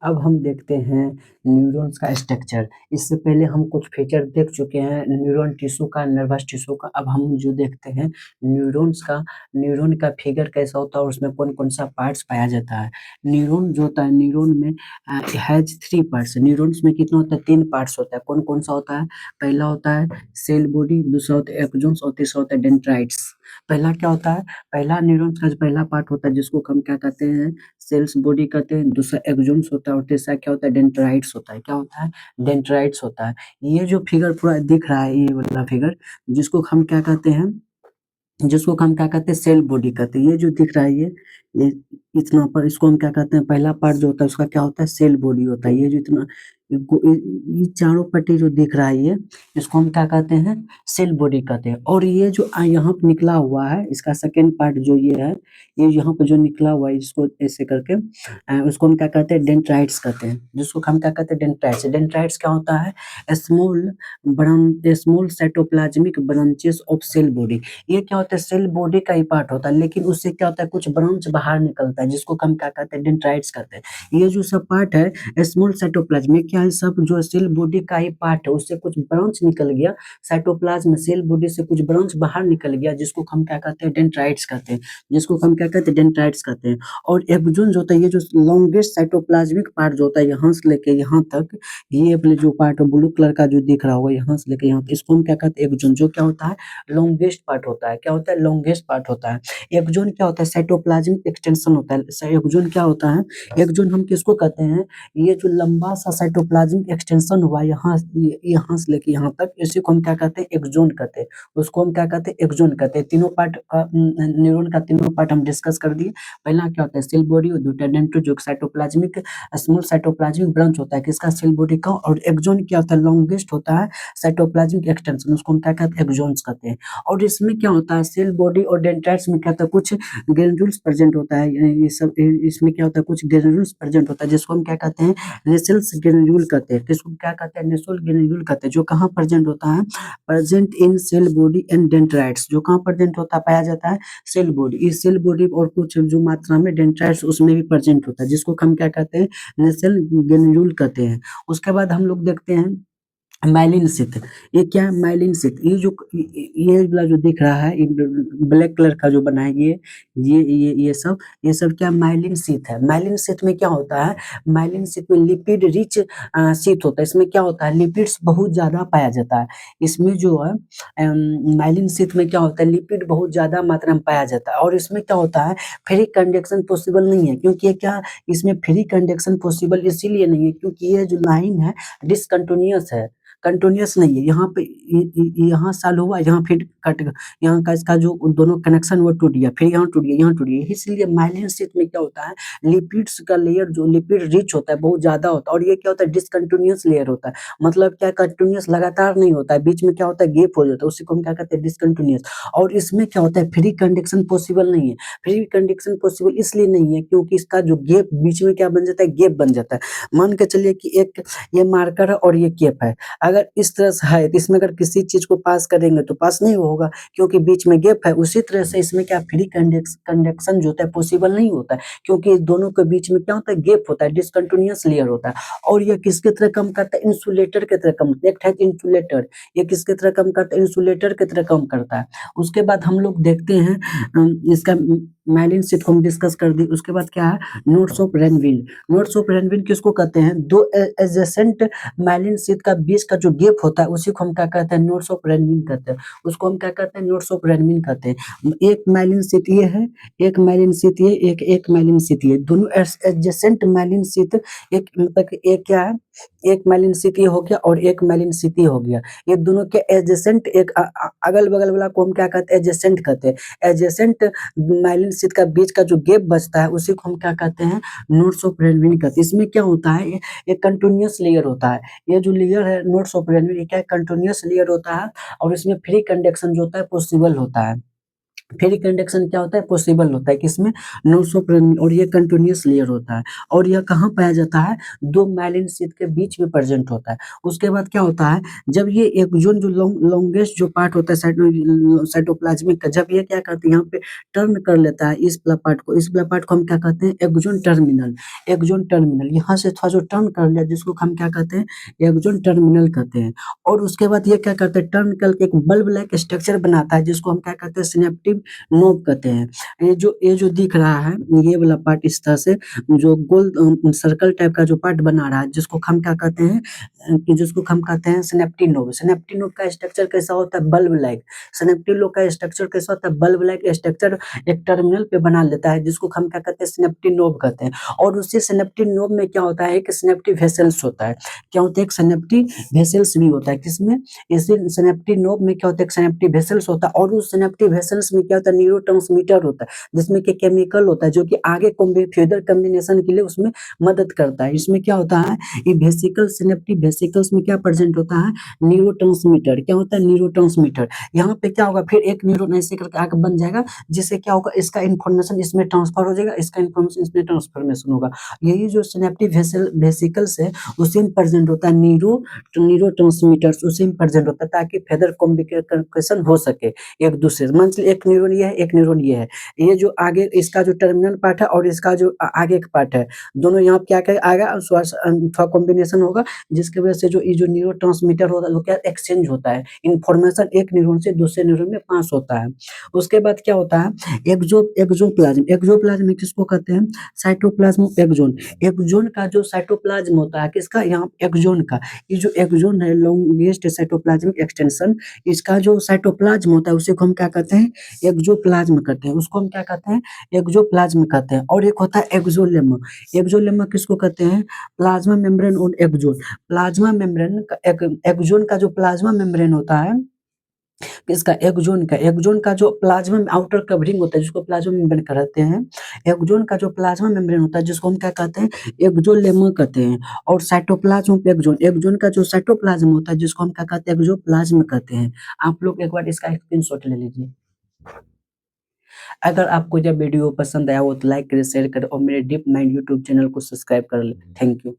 अब हम देखते हैं न्यूरॉन्स का स्ट्रक्चर। इससे पहले हम कुछ फीचर देख चुके हैं न्यूरॉन टिश्यू का, नर्वस टिश्यू का। अब हम जो देखते हैं न्यूरॉन्स का, न्यूरॉन का फिगर कैसा होता है और उसमें कौन-कौन सा पार्ट्स पाया जाता है। न्यूरॉन जो होता है, न्यूरॉन में हैज़ 3 पार्ट्स। न्यूरॉन्स में कितना होता है? 3 पार्ट्स होता है। कौन-कौन सा होता है? पहला होता है सेल बॉडी, दूसरा होता है एक्सॉन्स और तीसरा होता है डेंड्राइट्स। पहला क्या होता है? पहला न्यूरॉन्स का जो पहला पार्ट होता है जिसको हम क्या कहते हैं? सेल्स बॉडी कहते हैं। दूसरा एक्सॉन्स होता है और तीसरा क्या होता है? डेंड्राइट्स होता है। क्या होता है? डेंड्राइट्स होता है। ये जो फिगर पूरा दिख रहा है, ये वाला फिगर, जिसको हम क्या कहते हैं? जिसको हम क्या कहते हैं? सेल बॉडी कहते हैं। ये जो दिख रहा है, ये इतना पर इसको हम क्या कहते हैं? पहला पार्ट जो होता है उसका क्या होता है? सेल बॉडी होता है। ये जो इतना ये चारों पट्टी जो दिख रहा है, ये इसको हम क्या कहते हैं? सेल बॉडी कहते हैं। और ये जो यहाँ पे निकला हुआ है, इसका सेकेंड पार्ट जो ये है, ये यहाँ पे जो निकला हुआ है, इसको ऐसे करके उसको हम क्या कहते हैं? डेंड्राइट्स कहते हैं। जिसको हम क्या कहते हैं? डेंड्राइट्स। डेंड्राइट्स क्या होता है? Small cytoplasmic branches of cell body. ये क्या होता है? सेल बॉडी का ही पार्ट होता है, लेकिन उससे क्या होता है? कुछ ब्रांच बाहर निकलता है, जिसको हम क्या कहते हैं? डेंड्राइट्स कहते हैं। ये जो सब पार्ट है स्मॉल साइटोप्लाज्म में, क्या है? सब जो सेल बॉडी का ही पार्ट है, उससे कुछ ब्रांच निकल गया साइटोप्लाज्म, सेल बॉडी से कुछ ब्रांच बाहर निकल गया, जिसको हम क्या कहते हैं? डेंड्राइट्स कहते हैं। जिसको हम क्या कहते हैं? डेंड्राइट्स कहते हैं। और एक्सॉन जो होता है, ये जो लॉन्गेस्ट साइटोप्लाज्मिक पार्ट जो होता है, यहाँ से लेके यहाँ तक, ये वाले जो पार्ट है ब्लू कलर का जो दिख रहा होगा, यहाँ से लेके यहाँ तक, इसको हम क्या कहते हैं? एक्सॉन। जो क्या होता है? लॉन्गेस्ट पार्ट होता है। क्या होता है? लॉन्गेस्ट पार्ट होता है। एक्सॉन क्या होता है? साइटोप्लाज्मिक एक्सटेंशन होता है। एक्सॉन क्या होता है? एक्सॉन हम किसको कहते हैं? ये जो लंबा सा साइटोप्लाज्मिक एक्सटेंशन हुआ यहाँ से लेके यहाँ तक, इसी को हम क्या कहते हैं? एक्सॉन कहते हैं। उसको हम क्या कहते हैं? एक्सॉन कहते हैं। तीनों पार्ट का न्यूरॉन का तीनों पार्ट हम डिस्कस कर दिए। पहला क्या होता है? सेल बॉडी, और दूसरा डेंड्राइट जो साइटोप्लाज्मिक स्मॉल साइटोप्लाज्मिक ब्रांच होता है किसका? सेल बॉडी का। और एक्सॉन क्या होता है? लॉन्गेस्ट होता है साइटोप्लाज्मिक एक्सटेंशन, उसको हम क्या कहते हैं? एक्सॉन्स कहते हैं। और इसमें क्या होता है? सेल बॉडी और डेंड्राइट्स में क्या होता है? कुछ ग्रेन्यूल्स प्रेजेंट होता है। ये सब इसमें क्या होता है? कुछ ग्रेन्यूल्स प्रेजेंट होता है, जिसको हम क्या कहते हैं? नेसेल्स ग्रेन्यूल कहते हैं। किसको क्या कहते हैं? नेसोल ग्रेन्यूल कहते हैं। जो कहाँ प्रेजेंट होता है? Present in cell body and dendrites. जो कहाँ प्रेजेंट होता है? पाया जाता है सेल बॉडी। इस सेल बॉडी और कुछ जो मात्रा में डेंड्राइट्स उसमें भी प्रेजेंट होता है, जिसको हम क्या कहते हैं? नेसेल ग्रेन्यूल कहते हैं। उसके बाद हम लोग देखते हैं माइलिन शीथ। ये क्या है? Myelin sheath. ये वाला जो दिख रहा है, ब्लैक कलर का जो बना है, ये सब क्या? माइलिन शीथ है। माइलिन शीथ में क्या होता है? माइलिन शीथ में लिपिड रिच शीथ होता है। इसमें क्या होता है? लिपिड्स बहुत ज्यादा पाया जाता है। इसमें जो है माइलिन शीथ में क्या होता है? लिपिड बहुत ज्यादा मात्रा में पाया जाता है। और इसमें क्या होता है? फ्री कंडक्शन पॉसिबल नहीं है, क्योंकि ये क्या, इसमें फ्री कंडक्शन पॉसिबल इसीलिए नहीं है क्योंकि ये जो लाइन है डिसकंटिन्यूअस है, कंटिन्यूअस नहीं है। यहाँ पे यहाँ चालू हुआ, यहाँ फिर कट गया, यहाँ का इसका जो दोनों कनेक्शन वो टूट गया, फिर यहाँ टूट गया, यहाँ टूट गया। इसलिए माइलिन शीथ में क्या होता है? लिपिड्स का लेयर, जो लिपिड रिच होता है, बहुत ज्यादा होता है। और ये क्या होता है? डिसकंटिन्यूअस लेयर होता है। मतलब क्या? कंटिन्यूअस लगातार नहीं होता है, बीच में क्या होता है? गैप हो जाता है, उसी को हम क्या कहते हैं? डिसकंटिन्यूअस। और इसमें क्या होता है? फ्री कंडक्शन पॉसिबल नहीं है। फ्री कंडक्शन पॉसिबल इसलिए नहीं है क्योंकि इसका जो गैप बीच में क्या बन जाता है? गैप बन जाता है। मान के चलिए कि एक ये मार्कर है और ये गैप है। अगर इस तरह से है तो इसमें अगर किसी चीज को पास करेंगे तो पास नहीं होगा, क्योंकि बीच में गैप है। उसी तरह से इसमें क्या? फ्री कंडक्शन जो होता है पॉसिबल नहीं होता है, क्योंकि इस दोनों के बीच में क्या होता है? गैप होता है, डिसकंटिन्यूअस लेयर होता है। और ये किसके तरह काम करता है? इंसुलेटर की तरह काम। एक है इंसुलेटर, ये किसके तरह काम करता है? इंसुलेटर की तरह काम करता है। उसके बाद हम लोग देखते हैं इसका माइलिन शीथ को हम डिस्कस कर दी। उसके बाद क्या है? Nodes of Ranvier. Nodes of Ranvier किसको कहते हैं? दो एडजेसेंट माइलिन शीथ का बीच का जो गैप होता है उसी को हम क्या कहते हैं? नोड्स ऑफ रेनविल कहते हैं। उसको हम क्या कहते हैं? नोड्स ऑफ रेनविल कहते हैं। एक माइलिन शीथ ये है, एक माइलिन शीथ ये, एक माइलिन शीथ ये, दोनों एडजेसेंट माइलिन शीथ। एक मतलब एक क्या है? एक माइलिन शीथ ये हो गया और एक माइलिन शीथ ये हो गया। ये दोनों के एडजेसेंट, एक अगल बगल वाला को हम क्या कहते हैं? एडजेसेंट कहते हैं। एडजेसेंट माइलिन शीथ का बीच का जो गैप बचता है उसी को हम क्या कहते हैं? नोड्स ऑफ रेनविल कहते हैं। इसमें क्या होता है? ये कंटिन्यूअस लेयर होता है। ये जो लेयर है नोड्स ऑफ रेनविल, ये क्या? कंटिन्यूअस लेयर होता है। और इसमें फ्री कंडक्शन जो होता है पॉसिबल होता है। फेरिक कंडक्शन क्या होता है, पॉसिबल होता है किसमें, 900 और ये कंटिन्यूअस लेयर होता है और यह कहाँ पाया जाता है, दो माइलिन शीथ के बीच में प्रेजेंट होता है। उसके बाद क्या होता है, जब ये एक जोन जो लॉन्गेस्ट जो पार्ट होता है साइटोप्लाज्मिक का, जब ये क्या करते हैं यहाँ पे टर्न कर लेता है इस वाला पार्ट को, इस वाला पार्ट को हम क्या कहते हैं, एक्सोन टर्मिनल। एक्सोन टर्मिनल यहाँ से थोड़ा जो टर्न कर लिया जिसको हम क्या कहते हैं, एक्सोन टर्मिनल कहते हैं। और उसके बाद ये क्या करते हैं, टर्न करके एक बल्ब लाइक स्ट्रक्चर बनाता है जिसको हम क्या कहते हैं, सिनेप्टिक नोब कहते हैं। ये जो दिख रहा है, ये वाला पार्ट इस तरह से जो गोल सर्कल टाइप का जो पार्ट बना रहा है जिसको हम क्या कहते हैं, जिसको हम कहते हैं सिनेप्टिक नोब। सिनेप्टिक नोब का स्ट्रक्चर कैसा होता है, बल्ब लाइक। सिनेप्टिक नोब का स्ट्रक्चर कैसा होता है, बल्ब लाइक स्ट्रक्चर एक टर्मिनल पे बना लेता है जिसको हम क्या कहते हैं, सिनेप्टिक नोब कहते हैं। और उसी सिनेप्टिक नोब में क्या होता है, एक सिनेप्टिक वेसल्स होता है। क्या होता है, एक सिनेप्टिक वेसल्स भी होता है किसमें, इसी सिनेप्टिक नोब में क्या होता है, एक सिनेप्टिक वेसल्स होता है। और उस सिनेप्टिक वेसल्स में क्या होता है, न्यूरोट्रांसमीटर होता है जिसमें कि केमिकल होता है जो कि आगे फ्यूदर कॉम्बिनेशन के लिए उसमें मदद करता है। इसमें क्या होता है, ये वेसिकल सिनेप्टिक वेसिकल्स में क्या प्रेजेंट होता है, न्यूरोट्रांसमीटर। क्या होता है, न्यूरोट्रांसमीटर। यहाँ पे क्या होगा, फिर एक न्यूरॉन ऐसे करके आगे बन जाएगा जिससे क्या होगा, इसका इन्फॉर्मेशन इसमें ट्रांसफर हो जाएगा, इसका इन्फॉर्मेशन इसमें ट्रांसफॉर्मेशन होगा। यही जो सिनेप्टिक वेसिकल्स है उसी में प्रेजेंट होता है न्यूरोट्रांसमीटर्स, उसी में प्रेजेंट होता है ताकि फेदर कम्युनिकेशन हो सके एक दूसरे से। मान लीजिए एक न्यूरॉन ये है, एक न्यूरॉन ये है, ये जो आगे इसका जो टर्मिनल पार्ट है और इसका जो आगे का पार्ट है, दोनों यहाँ पे क्या आएगा, थोड़ा कॉम्बिनेशन होगा जिसकी वजह से जो ये जो न्यूरोट्रांसमीटर होता है वो क्या एक्सचेंज होता है, इन्फॉर्मेशन एक न्यूरॉन से दूसरे न्यूरॉन में पास होता है। उसके बाद क्या होता है, एक्सोप्लाज्म। एक्सोप्लाज्म किसको कहते हैं, साइटोप्लाज्म एक्सोन। एक्सोन का जो साइटोप्लाज्म होता है किसका, यहाँ एक्सोन का, ये जो एक्सोन है लॉन्गेस्ट साइटोप्लाज्मिक एक्सटेंशन, इसका जो साइटोप्लाज्म होता है उसे को हम क्या कहते हैं, एक्सोप्लाज्म कहते हैं। उसको हम क्या कहते हैं, एक्सोप्लाज्म कहते हैं। और एक होता है एक्सोलेमा। एक्सोलेमा किसको कहते हैं, प्लाज्मा मेम्ब्रेन और एक्सोन। प्लाज्मा मेम्ब्रेन का एक्सोन का जो प्लाज्मा मेम्ब्रेन होता है, इसका एक्सोन का जो प्लाज्मा आउटर कवरिंग होता है जिसको प्लाज्मा मेम्ब्रेन कहते हैं, एक्सोन का जो प्लाज्मा मेम्ब्रेन होता है जिसको हम क्या कहते हैं, एक्सोलेमा कहते हैं। और साइटोप्लाज्म एक्सोन, एक्सोन का जो साइटोप्लाज्म होता है जिसको हम क्या कहते हैं, एक्सोप्लाज्म कहते हैं। आप लोग एक बार इसका स्क्रीनशॉट ले लीजिए। अगर आपको यह वीडियो पसंद आया हो तो लाइक करें, शेयर करें और मेरे डीप माइंड यूट्यूब चैनल को सब्सक्राइब कर लें। Thank you.